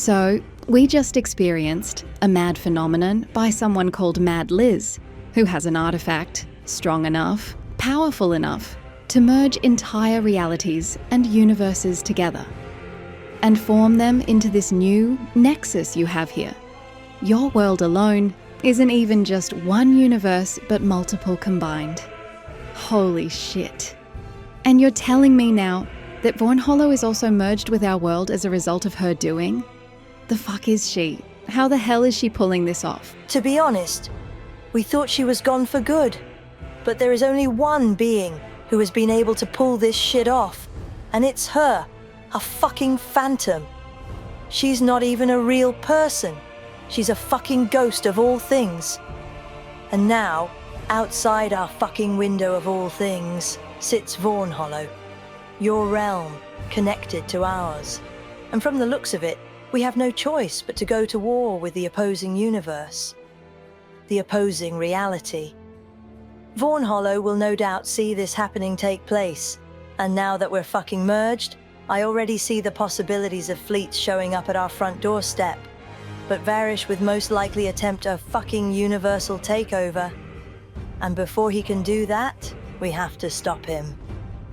So, we just experienced a mad phenomenon by someone called Mad Liz, who has an artifact strong enough, powerful enough, to merge entire realities and universes together and form them into this new nexus you have here. Your world alone isn't even just one universe, but multiple combined. Holy shit. And you're telling me now that Vornhollow is also merged with our world as a result of her doing? The fuck is she? How the hell is she pulling this off? To be honest, we thought she was gone for good. But there is only one being who has been able to pull this shit off. And it's her, a fucking phantom. She's not even a real person. She's a fucking ghost of all things. And now, outside our fucking window of all things, sits Vornhollow. Your realm, connected to ours. And from the looks of it, we have no choice but to go to war with the opposing universe. The opposing reality. Vornhollow will no doubt see this happening take place. And now that we're fucking merged, I already see the possibilities of fleets showing up at our front doorstep. But Varish would most likely attempt a fucking universal takeover. And before he can do that, we have to stop him.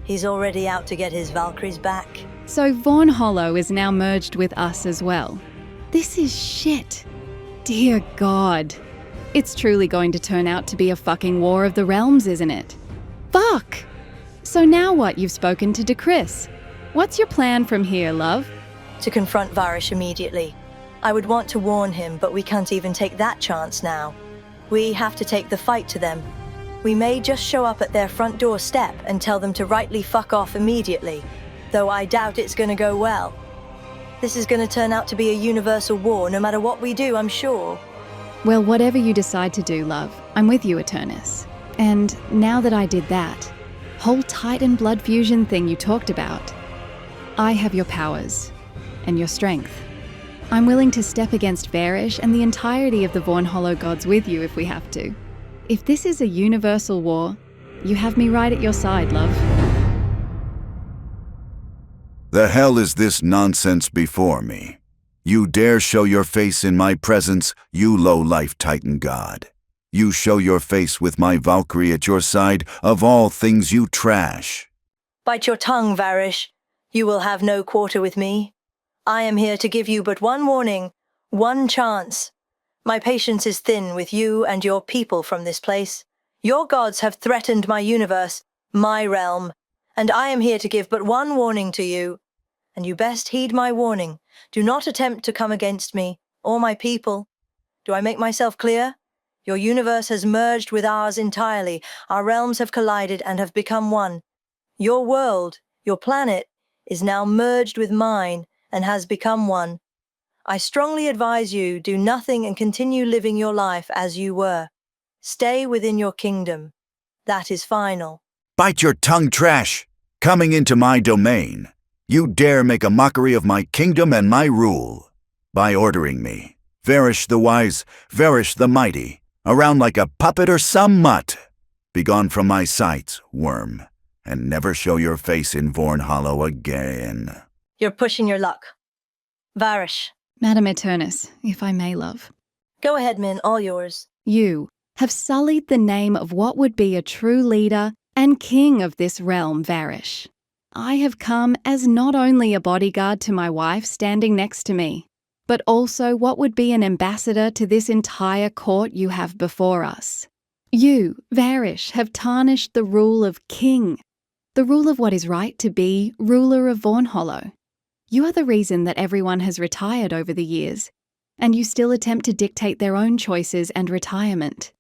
He's already out to get his Valkyries back. So Vornhollow is now merged with us as well. This is shit. Dear God. It's truly going to turn out to be a fucking war of the realms, isn't it? Fuck! So now what? You've spoken to Chris. What's your plan from here, love? To confront Varish immediately. I would want to warn him, but we can't even take that chance now. We have to take the fight to them. We may just show up at their front doorstep and tell them to rightly fuck off immediately, though I doubt it's gonna go well. This is gonna turn out to be a universal war no matter what we do, I'm sure. Well, whatever you decide to do, love, I'm with you, Eternus. And now that I did that whole Titan blood fusion thing you talked about, I have your powers and your strength. I'm willing to step against Varish and the entirety of the Vornhollow gods with you if we have to. If this is a universal war, you have me right at your side, love. The hell is this nonsense before me? You dare show your face in my presence, you low-life Titan god. You show your face with my Valkyrie at your side, of all things you trash. Bite your tongue, Varish. You will have no quarter with me. I am here to give you but one warning, one chance. My patience is thin with you and your people from this place. Your gods have threatened my universe, my realm, and I am here to give but one warning to you. And you best heed my warning. Do not attempt to come against me, or my people. Do I make myself clear? Your universe has merged with ours entirely. Our realms have collided and have become one. Your world, your planet, is now merged with mine and has become one. I strongly advise you do nothing and continue living your life as you were. Stay within your kingdom. That is final. Bite your tongue, trash! Coming into my domain. You dare make a mockery of my kingdom and my rule. By ordering me, Varish the wise, Varish the mighty, around like a puppet or some mutt. Begone from my sight, worm, and never show your face in Vornhollow again. You're pushing your luck. Varish. Madam Eternus, if I may, love. Go ahead, Min, all yours. You have sullied the name of what would be a true leader and king of this realm, Varish. I have come as not only a bodyguard to my wife standing next to me, but also what would be an ambassador to this entire court you have before us. You, Varish, have tarnished the rule of king, the rule of what is right to be ruler of Vornhollow. You are the reason that everyone has retired over the years, and you still attempt to dictate their own choices and retirement.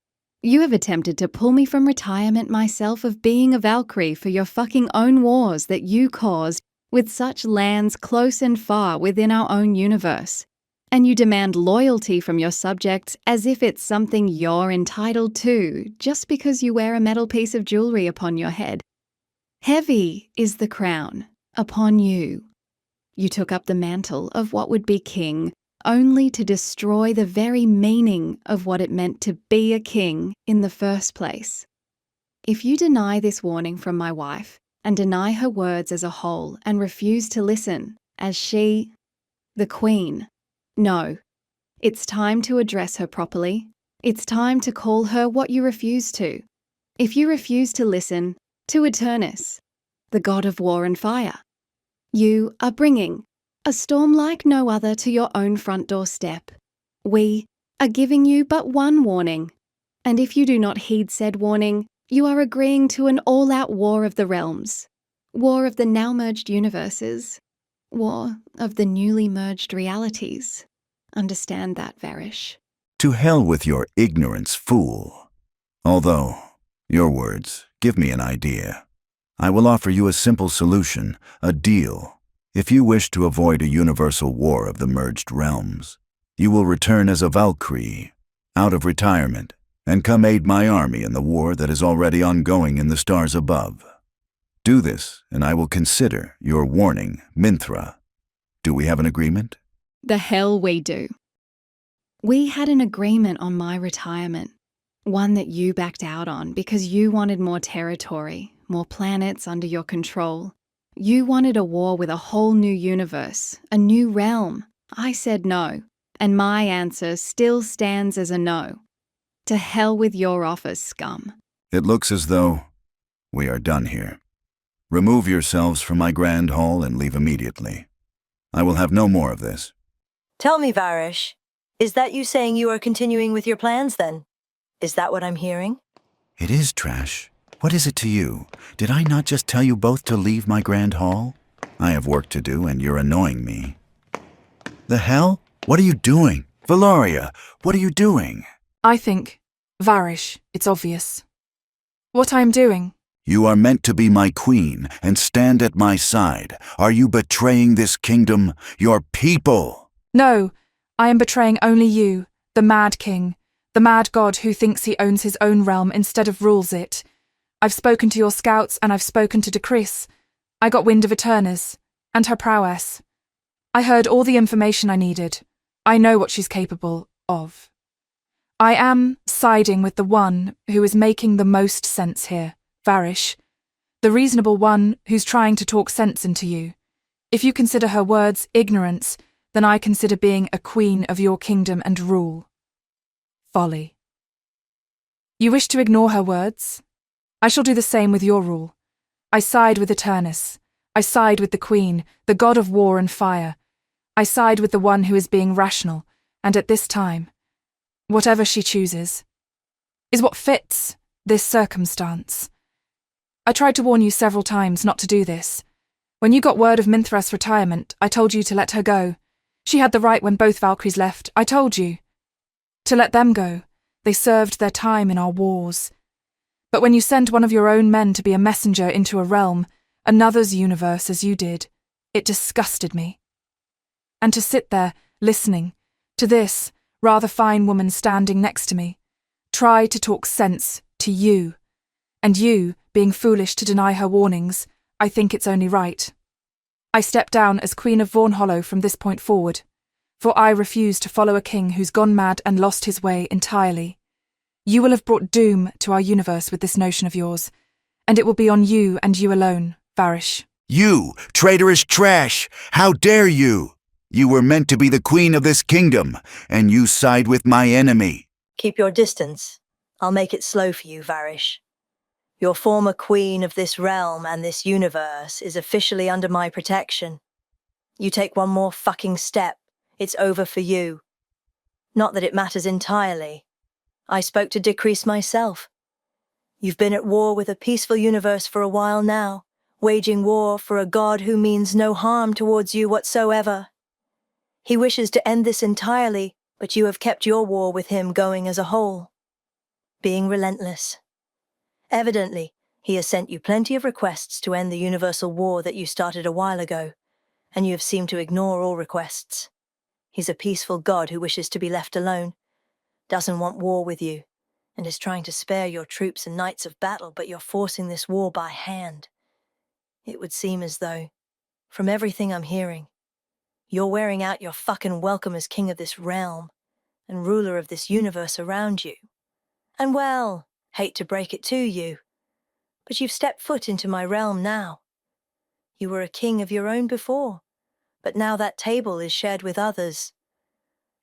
You have attempted to pull me from retirement myself of being a Valkyrie for your fucking own wars that you caused with such lands close and far within our own universe. And you demand loyalty from your subjects as if it's something you're entitled to just because you wear a metal piece of jewelry upon your head. Heavy is the crown upon you. You took up the mantle of what would be king, only to destroy the very meaning of what it meant to be a king in the first place. If you deny this warning from my wife, and deny her words as a whole, and refuse to listen, as she, the Queen, No. It's time to address her properly. It's time to call her what you refuse to. If you refuse to listen to Eternus, the god of war and fire, you are bringing a storm like no other to your own front doorstep. We are giving you but one warning, and if you do not heed said warning, you are agreeing to an all-out war of the realms, war of the now-merged universes, war of the newly merged realities. Understand that, Varish. To hell with your ignorance, fool. Although, your words give me an idea. I will offer you a simple solution, a deal. If you wish to avoid a universal war of the merged realms, you will return as a Valkyrie, out of retirement, and come aid my army in the war that is already ongoing in the stars above. Do this, and I will consider your warning, Minthra. Do we have an agreement? The hell we do. We had an agreement on my retirement, one that you backed out on because you wanted more territory, more planets under your control. You wanted a war with a whole new universe, a new realm. I said no, and my answer still stands as a no. To hell with your offer, scum. It looks as though we are done here. Remove yourselves from my grand hall and leave immediately. I will have no more of this. Tell me, Varish, is that you saying you are continuing with your plans then? Is that what I'm hearing? It is trash. What is it to you? Did I not just tell you both to leave my grand hall? I have work to do and you're annoying me. The hell? What are you doing? Valoria, what are you doing? I think, Varish, it's obvious. What I am doing? You are meant to be my queen and stand at my side. Are you betraying this kingdom, your people? No, I am betraying only you, the Mad King, the mad god who thinks he owns his own realm instead of rules it. I've spoken to your scouts and I've spoken to Decris. I got wind of Eternus and her prowess. I heard all the information I needed. I know what she's capable of. I am siding with the one who is making the most sense here, Varish, the reasonable one who's trying to talk sense into you. If you consider her words ignorance, then I consider being a queen of your kingdom and rule folly. You wish to ignore her words? I shall do the same with your rule. I side with Eternus. I side with the queen, the god of war and fire. I side with the one who is being rational, and at this time, whatever she chooses, is what fits this circumstance. I tried to warn you several times not to do this. When you got word of Minthra's retirement, I told you to let her go. She had the right when both Valkyries left, I told you. To let them go. They served their time in our wars. But when you sent one of your own men to be a messenger into a realm, another's universe as you did, it disgusted me. And to sit there, listening, to this rather fine woman standing next to me, try to talk sense to you, and you, being foolish to deny her warnings, I think it's only right. I step down as Queen of Vaughnhollow from this point forward, for I refuse to follow a king who's gone mad and lost his way entirely. You will have brought doom to our universe with this notion of yours, and it will be on you and you alone, Varish. You, traitorous trash! How dare you! You were meant to be the queen of this kingdom, and you side with my enemy. Keep your distance. I'll make it slow for you, Varish. Your former queen of this realm and this universe is officially under my protection. You take one more fucking step, it's over for you. Not that it matters entirely. I spoke to Decris myself. You've been at war with a peaceful universe for a while now, waging war for a god who means no harm towards you whatsoever. He wishes to end this entirely, but you have kept your war with him going as a whole, being relentless. Evidently, he has sent you plenty of requests to end the universal war that you started a while ago, and you have seemed to ignore all requests. He's a peaceful god who wishes to be left alone, doesn't want war with you, and is trying to spare your troops and knights of battle, but you're forcing this war by hand. It would seem as though, from everything I'm hearing, you're wearing out your fucking welcome as king of this realm and ruler of this universe around you. And well, hate to break it to you, but you've stepped foot into my realm now. You were a king of your own before, but now that table is shared with others.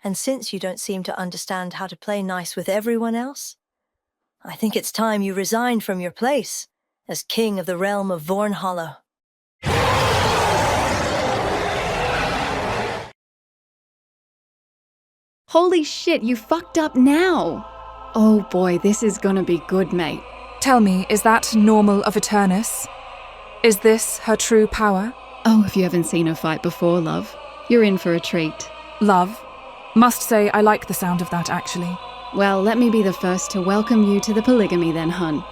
And since you don't seem to understand how to play nice with everyone else, I think it's time you resigned from your place as king of the realm of Vorn Hollow. Holy shit, you fucked up now! Oh boy, this is gonna be good, mate. Tell me, is that normal of Eternus? Is this her true power? Oh, if you haven't seen her fight before, love, you're in for a treat. Love? Must say I like the sound of that, actually. Well, let me be the first to welcome you to the polygamy then, hun.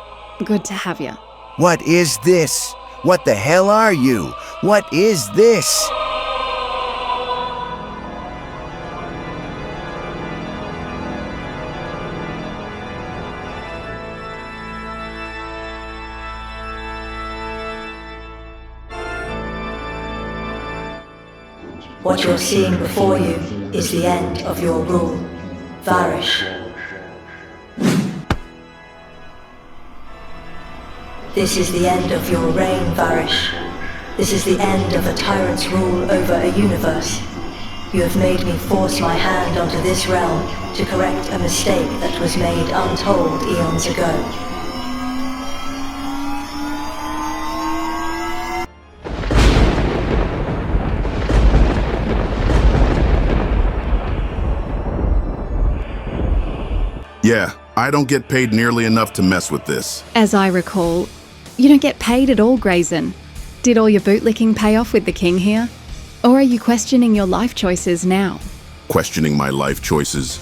Good to have you. What is this? What the hell are you? What is this? What you're seeing before you is the end of your rule, Varish. This is the end of your reign, Varish. This is the end of a tyrant's rule over a universe. You have made me force my hand onto this realm to correct a mistake that was made untold eons ago. Yeah, I don't get paid nearly enough to mess with this. As I recall, you don't get paid at all, Grayson. Did all your bootlicking pay off with the king here? Or are you questioning your life choices now? Questioning my life choices?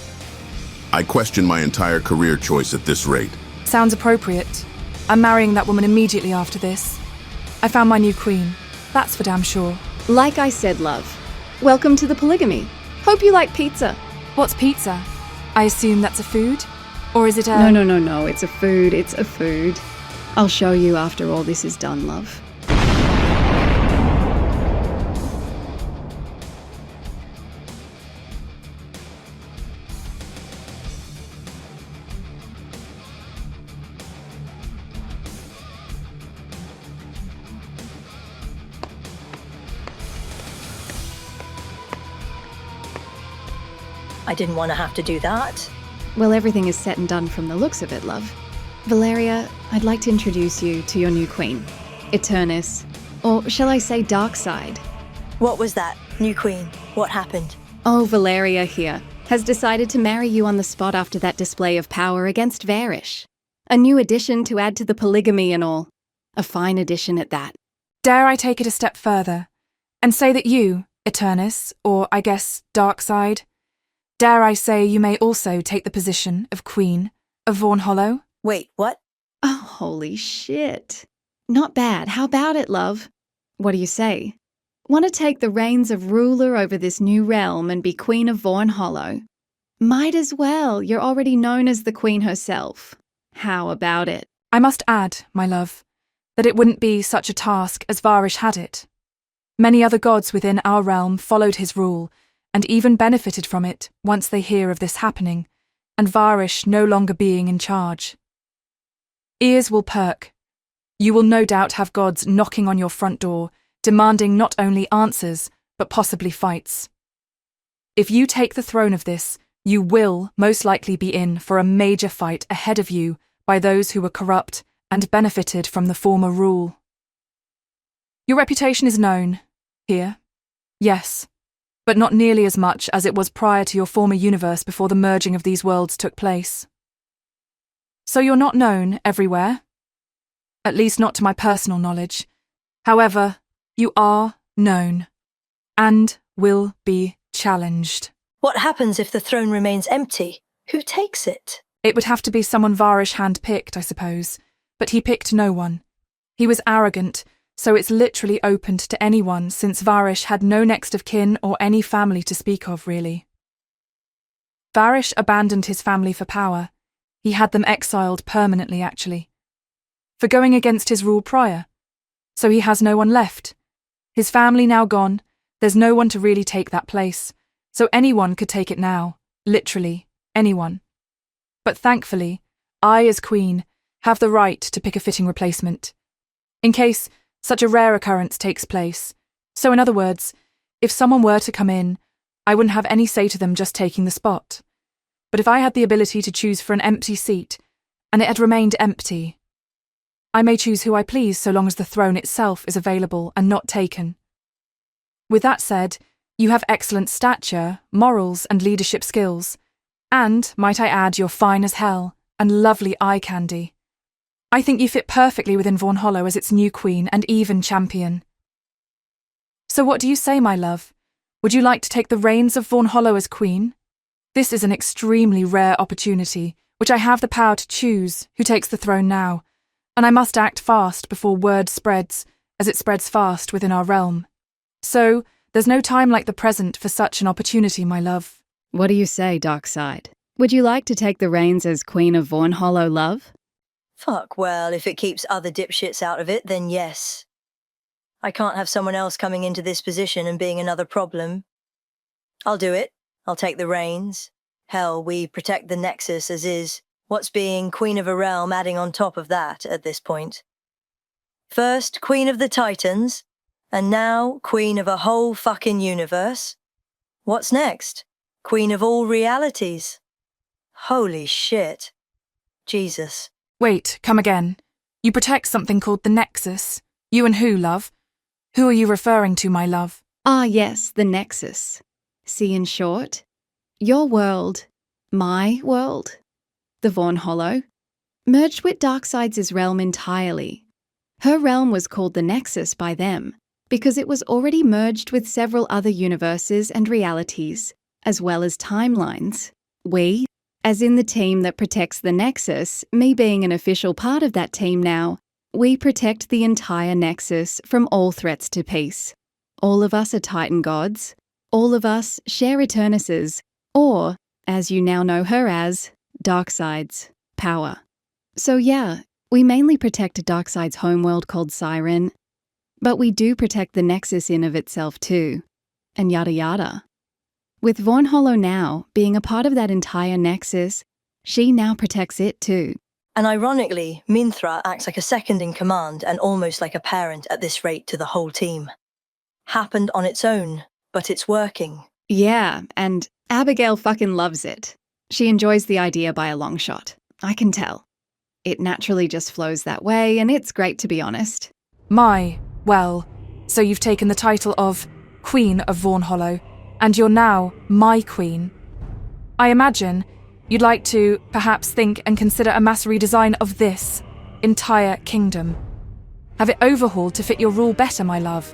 I question my entire career choice at this rate. Sounds appropriate. I'm marrying that woman immediately after this. I found my new queen. That's for damn sure. Like I said, love, welcome to the polygamy. Hope you like pizza. What's pizza? I assume that's a food? Or is it a... No, it's a food. I'll show you after all this is done, love. I didn't want to have to do that. Well, everything is set and done from the looks of it, love. Valeria, I'd like to introduce you to your new queen, Eternus, or shall I say Darkside? What was that, new queen? What happened? Oh, Valeria here has decided to marry you on the spot after that display of power against Varish. A new addition to add to the polygamy and all. A fine addition at that. Dare I take it a step further and say that you, Eternus, or I guess Darkside, dare I say you may also take the position of Queen of Vorn Hollow? Wait, what? Oh, holy shit. Not bad. How about it, love? What do you say? Want to take the reins of ruler over this new realm and be Queen of Vorn Hollow? Might as well. You're already known as the Queen herself. How about it? I must add, my love, that it wouldn't be such a task as Varish had it. Many other gods within our realm followed his rule, and even benefited from it once they hear of this happening, and Varish no longer being in charge. Ears will perk. You will no doubt have gods knocking on your front door, demanding not only answers, but possibly fights. If you take the throne of this, you will most likely be in for a major fight ahead of you by those who were corrupt and benefited from the former rule. Your reputation is known here, yes, but not nearly as much as it was prior to your former universe before the merging of these worlds took place. So you're not known everywhere, at least not to my personal knowledge. However, you are known, and will be challenged. What happens if the throne remains empty? Who takes it? It would have to be someone Varish hand-picked, I suppose, but he picked no one. He was arrogant, so it's literally opened to anyone since Varish had no next of kin or any family to speak of, really. Varish abandoned his family for power. He had them exiled permanently, actually. For going against his rule prior. So he has no one left. His family now gone, there's no one to really take that place. So anyone could take it now, literally, anyone. But thankfully, I, as Queen, have the right to pick a fitting replacement. In case such a rare occurrence takes place. So in other words, if someone were to come in, I wouldn't have any say to them just taking the spot. But if I had the ability to choose for an empty seat, and it had remained empty, I may choose who I please so long as the throne itself is available and not taken. With that said, you have excellent stature, morals, and leadership skills, and, might I add, you're fine as hell, and lovely eye candy. I think you fit perfectly within Vaughan Hollow as its new queen and even champion. So what do you say, my love? Would you like to take the reins of Vaughan Hollow as queen? This is an extremely rare opportunity, which I have the power to choose who takes the throne now, and I must act fast before word spreads, as it spreads fast within our realm. So, there's no time like the present for such an opportunity, my love. What do you say, Darkside? Would you like to take the reins as Queen of Vaughan Hollow, love? Fuck, well, if it keeps other dipshits out of it, then yes. I can't have someone else coming into this position and being another problem. I'll do it. I'll take the reins. Hell, we protect the Nexus as is. What's being Queen of a realm adding on top of that at this point? First, Queen of the Titans, and now Queen of a whole fucking universe? What's next? Queen of all realities? Holy shit. Jesus. Wait, come again. You protect something called the Nexus. You and who, love? Who are you referring to, my love? Ah, yes, the Nexus. See, in short, your world, my world, the Vaughan Hollow, merged with Darkside's realm entirely. Her realm was called the Nexus by them because it was already merged with several other universes and realities, as well as timelines. We, as in the team that protects the Nexus, me being an official part of that team now, we protect the entire Nexus from all threats to peace. All of us are Titan gods. All of us share Eternuses, or, as you now know her as, Darkside's power. So yeah, we mainly protect Darkside's homeworld called Siren, but we do protect the Nexus in of itself too, and yada yada. With Vaughan Hollow now being a part of that entire Nexus, she now protects it too. And ironically, Minthra acts like a second in command and almost like a parent at this rate to the whole team. Happened on its own, but it's working. Yeah, and Abigail fucking loves it. She enjoys the idea by a long shot. I can tell. It naturally just flows that way, and it's great to be honest. Well, so you've taken the title of Queen of Vaughan Hollow, and you're now my queen. I imagine you'd like to perhaps think and consider a mass redesign of this entire kingdom. Have it overhauled to fit your rule better, my love.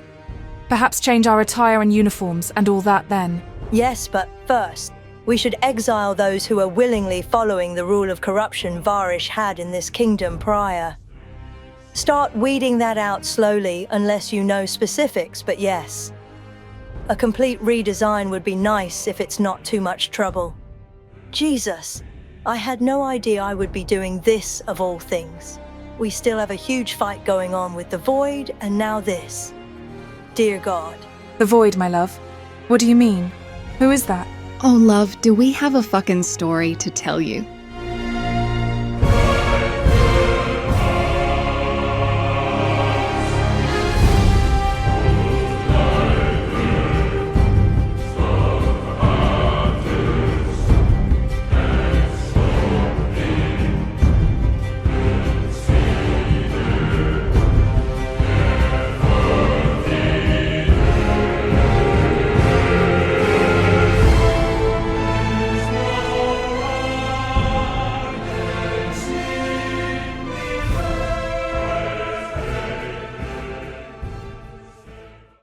Perhaps change our attire and uniforms and all that then. Yes, but first, we should exile those who are willingly following the rule of corruption Varish had in this kingdom prior. Start weeding that out slowly unless you know specifics, but yes. A complete redesign would be nice if it's not too much trouble. Jesus, I had no idea I would be doing this of all things. We still have a huge fight going on with the Void, and now this. Dear God. The Void, my love. What do you mean? Who is that? Oh love, do we have a fucking story to tell you?